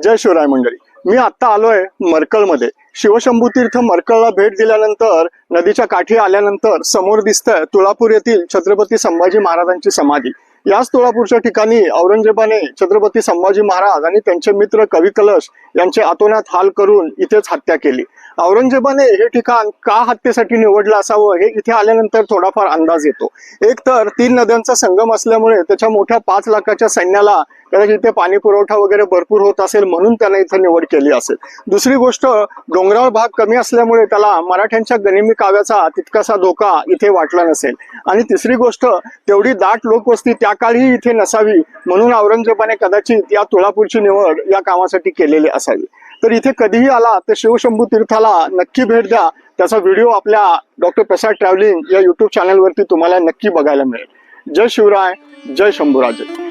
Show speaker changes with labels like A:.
A: जय शिवराय मंडळी. मी आता आलोय मरकळमध्ये. शिवशंभू तीर्थ मरकळला भेट दिल्यानंतर नदीच्या काठी आल्यानंतर समोर दिसतंय तुळापूर येथील छत्रपती संभाजी महाराजांची समाधी. याच तुळापूरच्या ठिकाणी औरंगजेबाने छत्रपती संभाजी महाराज आणि त्यांचे मित्र कवी कलश यांचे अतोनात हाल करून इथेच हत्या केली. औरंगजेबाने हे ठिकाण का हत्येसाठी निवडलं असावं हे इथे आल्यानंतर थोडाफार अंदाज येतो. एक तर 3 नद्यांचा संगम असल्यामुळे त्याच्या मोठ्या 5 लाखाच्या सैन्याला कदाचित इथे पाणी पुरवठा वगैरे भरपूर होत असेल म्हणून त्याने इथे निवड केली असेल. दुसरी गोष्ट, डोंगराळ भाग कमी असल्यामुळे त्याला मराठ्यांच्या गनिमी काव्याचा तितकासा धोका इथे वाटला नसेल. आणि तिसरी गोष्ट, तेवढी दाट लोकवस्ती त्या काळी इथे नसावी म्हणून औरंगजेबाने कदाचित या तुळापूरची निवड या कामासाठी केलेली असावी. तर इथे कधीही आला तर शिवशंभू तीर्थाला नक्की भेट द्या. त्याचा व्हिडिओ आपल्या डॉक्टर प्रसाद ट्रॅव्हलिंग या युट्यूब चॅनलवरती तुम्हाला नक्की बघायला मिळेल. जय शिवराय, जय शंभूराजे.